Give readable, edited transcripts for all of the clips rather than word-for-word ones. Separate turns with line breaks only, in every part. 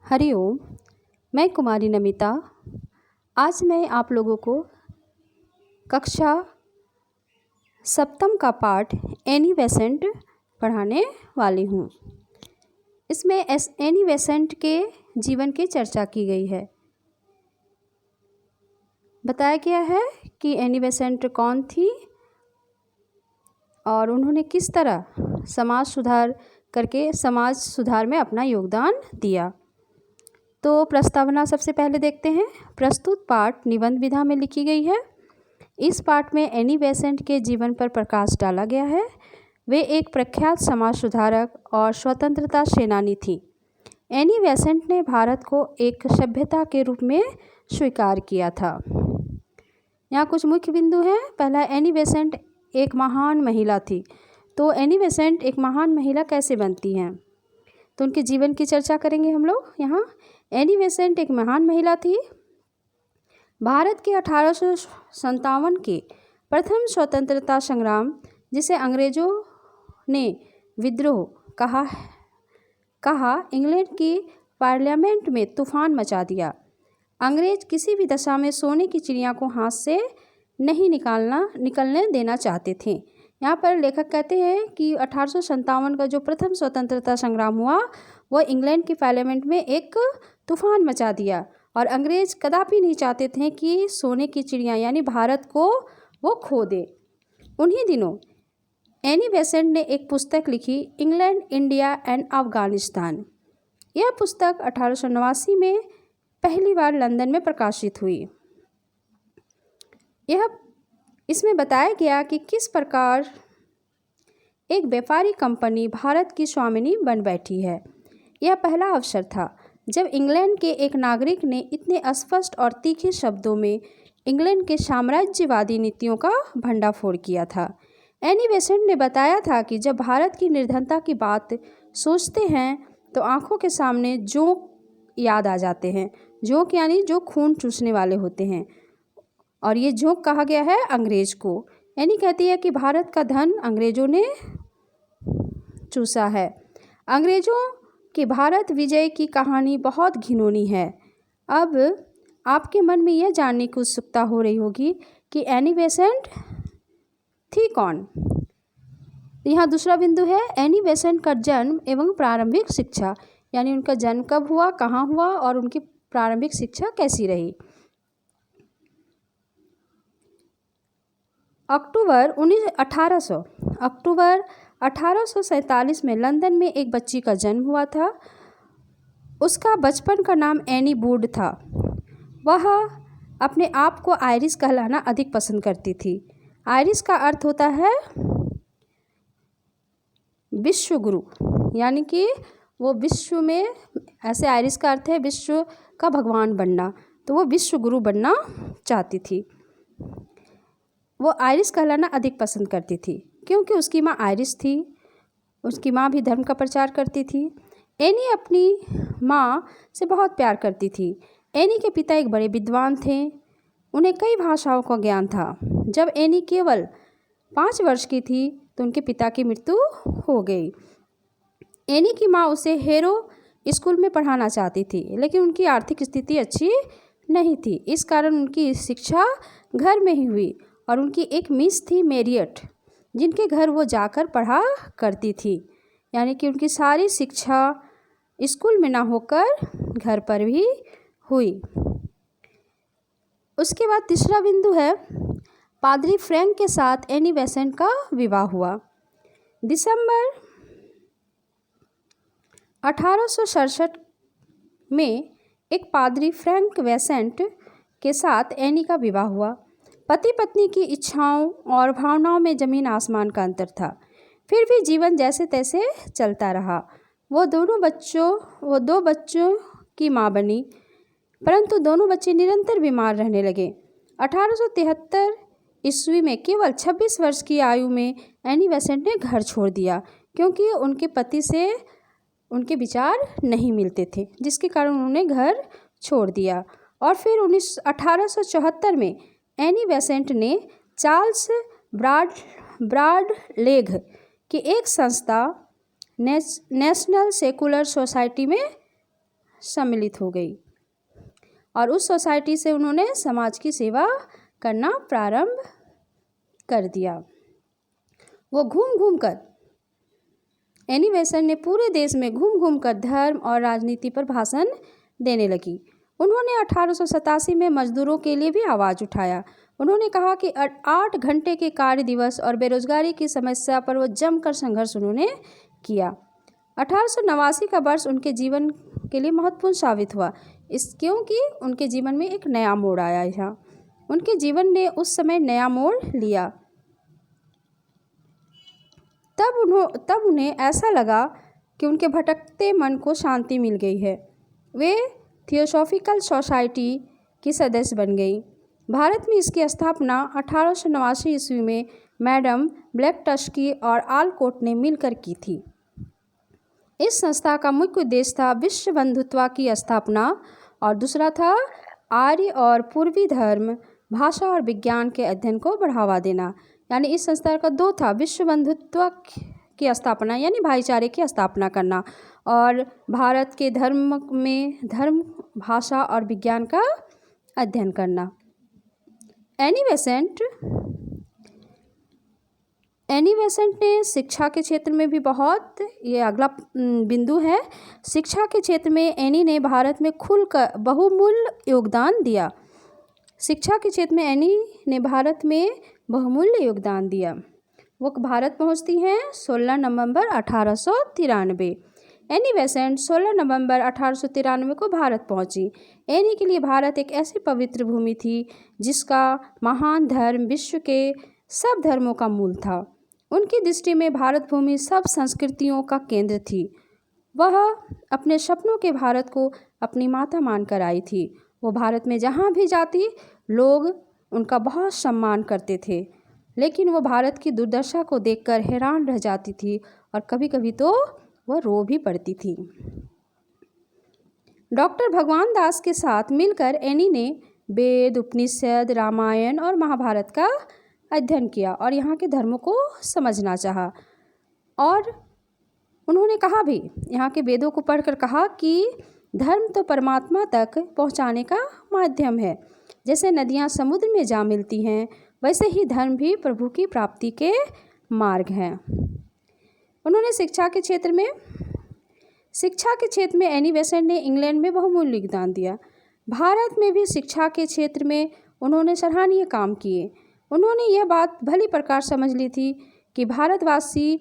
हरिओम। मैं कुमारी नमिता। आज मैं आप लोगों को कक्षा सप्तम का पाठ एनी बेसेंट पढ़ाने वाली हूँ। इसमें एनी बेसेंट के जीवन की चर्चा की गई है। बताया गया है कि एनी बेसेंट कौन थी और उन्होंने किस तरह समाज सुधार करके समाज सुधार में अपना योगदान दिया। तो प्रस्तावना सबसे पहले देखते हैं। प्रस्तुत पाठ निबंध विधा में लिखी गई है। इस पाठ में एनी बेसेंट के जीवन पर प्रकाश डाला गया है। वे एक प्रख्यात समाज सुधारक और स्वतंत्रता सेनानी थी। एनी बेसेंट ने भारत को एक सभ्यता के रूप में स्वीकार किया था। यहाँ कुछ मुख्य बिंदु हैं। पहला, एनी बेसेंट एक महान महिला थी। तो एनी बेसेंट एक महान महिला कैसे बनती हैं, तो उनके जीवन की चर्चा करेंगे हम लोग। यहाँ एनी बेसेंट एक महान महिला थी। भारत के 1857 के प्रथम स्वतंत्रता संग्राम, जिसे अंग्रेजों ने विद्रोह कहा, इंग्लैंड की पार्लियामेंट में तूफान मचा दिया। अंग्रेज किसी भी दशा में सोने की चिड़िया को हाथ से नहीं निकलने देना चाहते थे। यहाँ पर लेखक कहते हैं कि 1857 का जो प्रथम स्वतंत्रता संग्राम हुआ वो इंग्लैंड की पार्लियामेंट में एक तूफान मचा दिया और अंग्रेज कदापि नहीं चाहते थे कि सोने की चिड़िया यानी भारत को वो खो दे। उन्हीं दिनों एनी बेसेंट ने एक पुस्तक लिखी, इंग्लैंड, इंडिया एंड अफगानिस्तान। यह पुस्तक 1889 में पहली बार लंदन में प्रकाशित हुई। इसमें बताया गया कि किस प्रकार एक व्यापारी कंपनी भारत की स्वामिनी बन बैठी है। यह पहला अवसर था जब इंग्लैंड के एक नागरिक ने इतने स्पष्ट और तीखे शब्दों में इंग्लैंड के साम्राज्यवादी नीतियों का भंडाफोड़ किया था। एनी बेसेंट ने बताया था कि जब भारत की निर्धनता की बात सोचते हैं तो आंखों के सामने जोंक याद आ जाते हैं। जोंक यानी जो खून चूसने वाले होते हैं, और ये जोंक कहा गया है अंग्रेज को। एनी कहती है कि भारत का धन अंग्रेजों ने चूसा है। अंग्रेजों की भारत विजय की कहानी बहुत घिनौनी है। अब आपके मन में यह जानने की उत्सुकता हो रही होगी कि एनी बेसेंट थी कौन। यहाँ दूसरा बिंदु है, एनी बेसेंट का जन्म एवं प्रारंभिक शिक्षा, यानी उनका जन्म कब हुआ, कहाँ हुआ और उनकी प्रारंभिक शिक्षा कैसी रही। अक्टूबर 1847 में लंदन में एक बच्ची का जन्म हुआ था। उसका बचपन का नाम एनी वुड था। वह अपने आप को आयरिश कहलाना अधिक पसंद करती थी। आयरिश का अर्थ होता है विश्व गुरु, यानी कि वो विश्व में, ऐसे आयरिश का अर्थ है विश्व का भगवान बनना, तो वो विश्व गुरु बनना चाहती थी। वो आयरिश कहलाना अधिक पसंद करती थी क्योंकि उसकी माँ आयरिश थी। उसकी माँ भी धर्म का प्रचार करती थी। एनी अपनी माँ से बहुत प्यार करती थी। एनी के पिता एक बड़े विद्वान थे। उन्हें कई भाषाओं का ज्ञान था। जब एनी केवल 5 वर्ष की थी तो उनके पिता की मृत्यु हो गई। एनी की माँ उसे हेरो स्कूल में पढ़ाना चाहती थी, लेकिन उनकी आर्थिक स्थिति अच्छी नहीं थी। इस कारण उनकी शिक्षा घर में ही हुई और उनकी एक मिस थी मैरियट, जिनके घर वो जाकर पढ़ा करती थी। यानी कि उनकी सारी शिक्षा स्कूल में ना होकर घर पर भी हुई। उसके बाद तीसरा बिंदु है, पादरी फ्रैंक के साथ एनी बेसेंट का विवाह हुआ। दिसंबर 1867 में एक पादरी फ्रैंक बेसेंट के साथ एनी का विवाह हुआ। पति पत्नी की इच्छाओं और भावनाओं में जमीन आसमान का अंतर था। फिर भी जीवन जैसे तैसे चलता रहा। वो दो बच्चों की माँ बनी, परंतु दोनों बच्चे निरंतर बीमार रहने लगे। 1873 ईस्वी में केवल 26 वर्ष की आयु में एनी बेसेंट ने घर छोड़ दिया, क्योंकि उनके पति से उनके विचार नहीं मिलते थे, जिसके कारण उन्होंने घर छोड़ दिया। और फिर 1874 में एनी बेसेंट ने चार्ल्स ब्राडलेग की एक संस्था नेशनल सेकुलर सोसाइटी में सम्मिलित हो गई और उस सोसाइटी से उन्होंने समाज की सेवा करना प्रारंभ कर दिया। वो घूम घूम कर एनी बेसेंट ने पूरे देश में घूम घूम कर धर्म और राजनीति पर भाषण देने लगी। उन्होंने 1887 में मजदूरों के लिए भी आवाज़ उठाया। उन्होंने कहा कि 8 घंटे के कार्य दिवस और बेरोजगारी की समस्या पर वो जमकर संघर्ष उन्होंने किया। 1889 का वर्ष उनके जीवन के लिए महत्वपूर्ण साबित हुआ, क्योंकि उनके जीवन में एक नया मोड़ आया। यहाँ उनके जीवन ने उस समय नया मोड़ लिया। तब उन्हें ऐसा लगा कि उनके भटकते मन को शांति मिल गई है। वे थियोसॉफिकल सोसाइटी की सदस्य बन गई। भारत में इसकी स्थापना 1889 ईस्वी में मैडम ब्लैकटस्की और आलकोट ने मिलकर की थी। इस संस्था का मुख्य उद्देश्य था विश्व बंधुत्व की स्थापना और दूसरा था आर्य और पूर्वी धर्म, भाषा और विज्ञान के अध्ययन को बढ़ावा देना। यानी इस संस्था का 2 था, विश्व बंधुत्व की स्थापना यानी भाईचारे की स्थापना करना, और भारत के धर्म, भाषा और विज्ञान का अध्ययन करना। एनी बेसेंट ने शिक्षा के क्षेत्र में भी ये अगला बिंदु है, शिक्षा के क्षेत्र में एनी ने भारत में खुलकर बहुमूल्य योगदान दिया। शिक्षा के क्षेत्र में एनी ने भारत में बहुमूल्य योगदान दिया। वो भारत पहुंचती हैं 16 नवंबर 1893। एनी बेसेंट 16 नवंबर 1893 को भारत पहुंची। एनी के लिए भारत एक ऐसी पवित्र भूमि थी जिसका महान धर्म विश्व के सब धर्मों का मूल था। उनकी दृष्टि में भारत भूमि सब संस्कृतियों का केंद्र थी। वह अपने सपनों के भारत को अपनी माता मानकर आई थी। वो भारत में जहाँ भी जाती लोग उनका बहुत सम्मान करते थे, लेकिन वो भारत की दुर्दशा को देखकर हैरान रह जाती थी और कभी कभी तो वह रो भी पड़ती थी। डॉक्टर भगवान दास के साथ मिलकर एनी ने वेद, उपनिषद, रामायण और महाभारत का अध्ययन किया और यहाँ के धर्मों को समझना चाहा। और उन्होंने कहा भी, यहाँ के वेदों को पढ़कर कहा कि धर्म तो परमात्मा तक पहुँचाने का माध्यम है। जैसे नदियाँ समुद्र में जा मिलती हैं, वैसे ही धर्म भी प्रभु की प्राप्ति के मार्ग हैं। उन्होंने शिक्षा के क्षेत्र में एनी बेसेंट ने इंग्लैंड में बहुमूल्य योगदान दिया। भारत में भी शिक्षा के क्षेत्र में उन्होंने सराहनीय काम किए। उन्होंने यह बात भली प्रकार समझ ली थी कि भारतवासी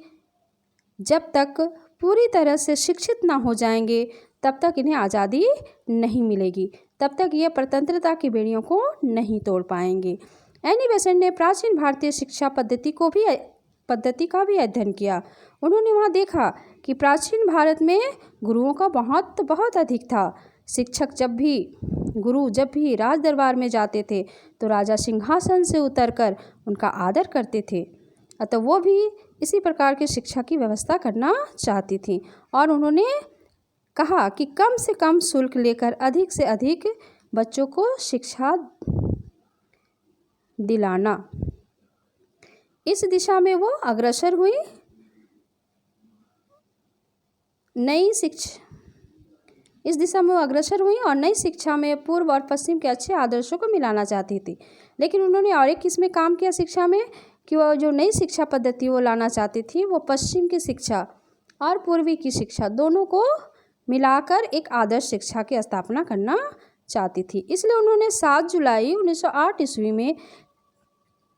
जब तक पूरी तरह से शिक्षित ना हो जाएंगे तब तक इन्हें आज़ादी नहीं मिलेगी, तब तक ये स्वतंत्रता की बेड़ियों को नहीं तोड़ पाएंगे। एनी बेसेंट ने प्राचीन भारतीय शिक्षा पद्धति का भी अध्ययन किया। उन्होंने वहाँ देखा कि प्राचीन भारत में गुरुओं का बहुत अधिक था। गुरु जब भी राज दरबार में जाते थे तो राजा सिंहासन से उतरकर उनका आदर करते थे। अतः वो भी इसी प्रकार की शिक्षा की व्यवस्था करना चाहती थी और उन्होंने कहा कि कम से कम शुल्क लेकर अधिक से अधिक बच्चों को शिक्षा दिलाना। इस दिशा में वो अग्रसर हुई। और नई शिक्षा में पूर्व और पश्चिम के अच्छे आदर्शों को मिलाना चाहती थी। लेकिन उन्होंने और एक किस्म काम किया शिक्षा में कि वो जो नई शिक्षा पद्धति वो लाना चाहती थी, वो पश्चिम की शिक्षा और पूर्वी की शिक्षा दोनों को मिलाकर एक आदर्श शिक्षा की स्थापना करना चाहती थी। इसलिए उन्होंने 7 जुलाई 1908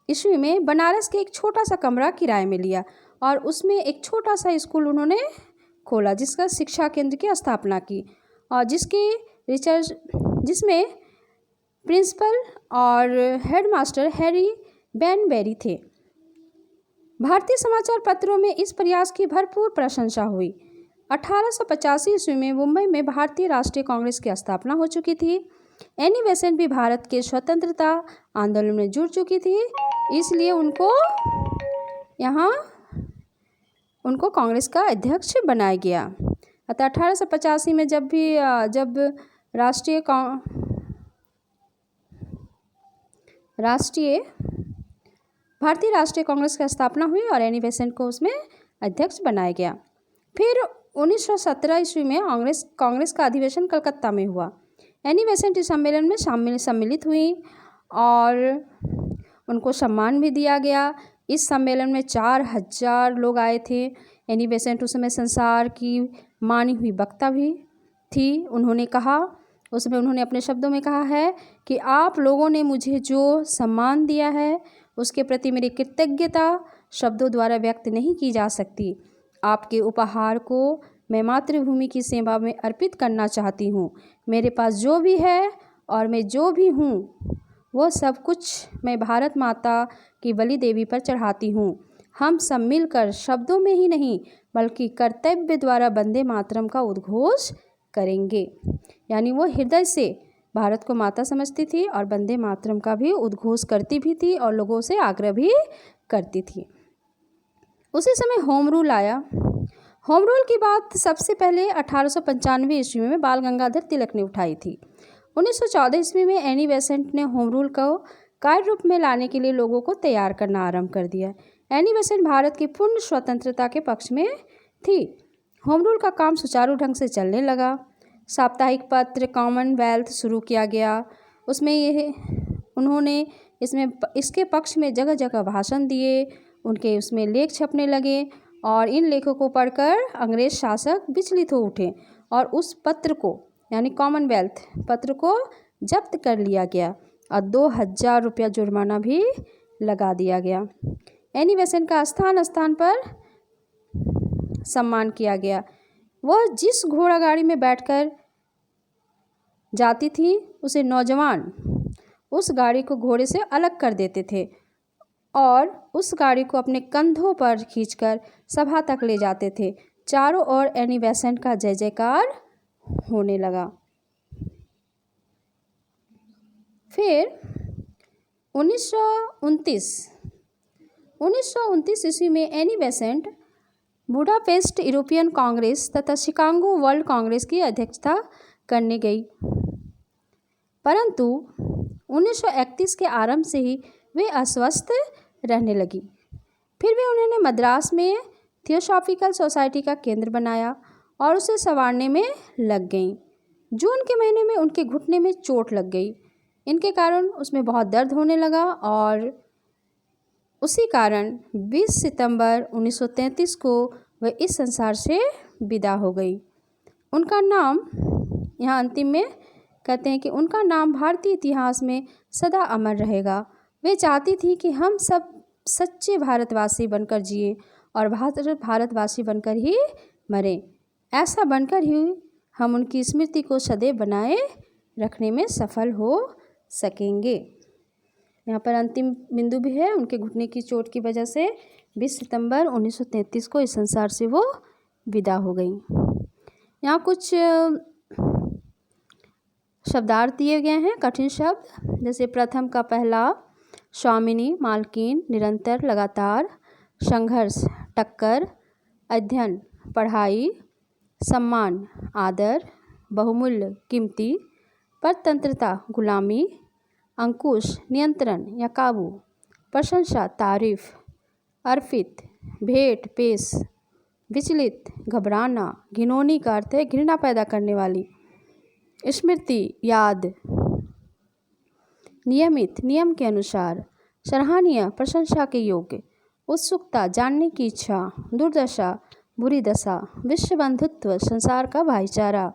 ईस्वी में बनारस के एक छोटा सा कमरा किराए में लिया और उसमें एक छोटा सा स्कूल उन्होंने खोला जिसका शिक्षा केंद्र की स्थापना की और जिसमें प्रिंसिपल और हेडमास्टर हैरी बैनबेरी थे। भारतीय समाचार पत्रों में इस प्रयास की भरपूर प्रशंसा हुई। 1885 ईस्वी में मुंबई में भारतीय राष्ट्रीय कांग्रेस की स्थापना हो चुकी थी। एनी बेसेंट भी भारत के स्वतंत्रता आंदोलन में जुड़ चुकी थी, इसलिए उनको कांग्रेस का अध्यक्ष बनाया गया। अतः 1885 में जब भारतीय राष्ट्रीय कांग्रेस की स्थापना हुई और एनी बेसेंट को उसमें अध्यक्ष बनाया गया। फिर 1917 ईस्वी में कांग्रेस का अधिवेशन कलकत्ता में हुआ। एनी बेसेंट इस सम्मेलन में सम्मिलित हुई और उनको सम्मान भी दिया गया। इस सम्मेलन में 4000 लोग आए थे। एनी बेसेंट उस समय संसार की मानी हुई वक्ता भी थी। उन्होंने अपने शब्दों में कहा है कि आप लोगों ने मुझे जो सम्मान दिया है उसके प्रति मेरी कृतज्ञता शब्दों द्वारा व्यक्त नहीं की जा सकती। आपके उपहार को मैं मातृभूमि की सेवा में अर्पित करना चाहती हूँ। मेरे पास जो भी है और मैं जो भी हूँ वो सब कुछ मैं भारत माता की बलि देवी पर चढ़ाती हूँ। हम सब मिलकर शब्दों में ही नहीं बल्कि कर्तव्य द्वारा वंदे मातरम का उद्घोष करेंगे। यानी वो हृदय से भारत को माता समझती थी और वंदे मातरम का भी उद्घोष करती भी थी और लोगों से आग्रह भी करती थी। उसी समय होम रूल आया। होम रूल की बात सबसे पहले 1895 ईस्वी में बाल गंगाधर तिलक ने उठाई थी। 1914 ईस्वी में एनी बेसेंट ने होम रूल को कार्य रूप में लाने के लिए लोगों को तैयार करना आरंभ कर दिया। एनी बेसेंट भारत की पूर्ण स्वतंत्रता के पक्ष में थी। होम रूल का काम सुचारू ढंग से चलने लगा। साप्ताहिक पत्र कॉमनवेल्थ शुरू किया गया। उन्होंने इसके पक्ष में जगह जगह भाषण दिए। उनके उसमें लेख छपने लगे और इन लेखों को पढ़कर अंग्रेज शासक विचलित हो उठे और उस पत्र को यानी कॉमनवेल्थ पत्र को जब्त कर लिया गया और 2000 रुपया जुर्माना भी लगा दिया गया। एनी बेसेंट का स्थान स्थान पर सम्मान किया गया। वह जिस घोड़ा गाड़ी में बैठकर जाती थी उसे नौजवान उस गाड़ी को घोड़े से अलग कर देते थे और उस गाड़ी को अपने कंधों पर खींचकर सभा तक ले जाते थे। चारों ओर एनी बेसेंट का जय जयकार होने लगा। फिर 1929 ईस्वी में Annie Besant Budapest European Congress तथा शिकागो वर्ल्ड कांग्रेस की अध्यक्षता करने गई, परंतु 1931 के आरंभ से ही वे अस्वस्थ रहने लगी। फिर वे उन्होंने मद्रास में थियोसॉफिकल सोसाइटी का केंद्र बनाया और उसे संवारने में लग गईं। जून के महीने में उनके घुटने में चोट लग गई। इनके कारण उसमें बहुत दर्द होने लगा और उसी कारण 20 सितंबर 1933 को वह इस संसार से विदा हो गई। उनका नाम यहाँ अंतिम में कहते हैं कि उनका नाम भारतीय इतिहास में सदा अमर रहेगा। वे चाहती थी कि हम सब सच्चे भारतवासी बनकर जिए और भारतवासी बनकर ही मरें। ऐसा बनकर ही हम उनकी स्मृति को सदैव बनाए रखने में सफल हो सकेंगे। यहाँ पर अंतिम बिंदु भी है। उनके घुटने की चोट की वजह से 20 सितंबर 1933 को इस संसार से वो विदा हो गई। यहाँ कुछ शब्दार्थ दिए गए हैं, कठिन शब्द। जैसे प्रथम का पहला स्वामिनी, मालकिन, निरंतर, लगातार, संघर्ष, टक्कर, अध्ययन, पढ़ाई, सम्मान, आदर, बहुमूल्य, कीमती, परतंत्रता, गुलामी, अंकुश, नियंत्रण या काबू, प्रशंसा, तारीफ, अर्पित, भेंट, पेश, विचलित, घबराना, घिनौनी का अर्थ है घृणा पैदा करने वाली, स्मृति, याद, नियमित, नियम के अनुसार, सराहनीय, प्रशंसा के योग्य, उत्सुकता, जानने की इच्छा, दुर्दशा, बुरी दशा, विश्व बंधुत्व, संसार का भाईचारा,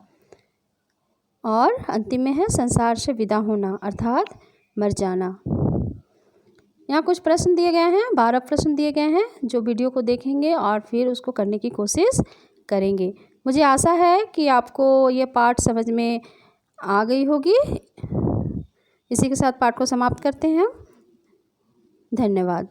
और अंतिम में है संसार से विदा होना अर्थात मर जाना। यहाँ कुछ प्रश्न दिए गए हैं, 12 प्रश्न दिए गए हैं जो वीडियो को देखेंगे और फिर उसको करने की कोशिश करेंगे। मुझे आशा है कि आपको ये पाठ समझ में आ गई होगी। इसी के साथ पाठ को समाप्त करते हैं। धन्यवाद।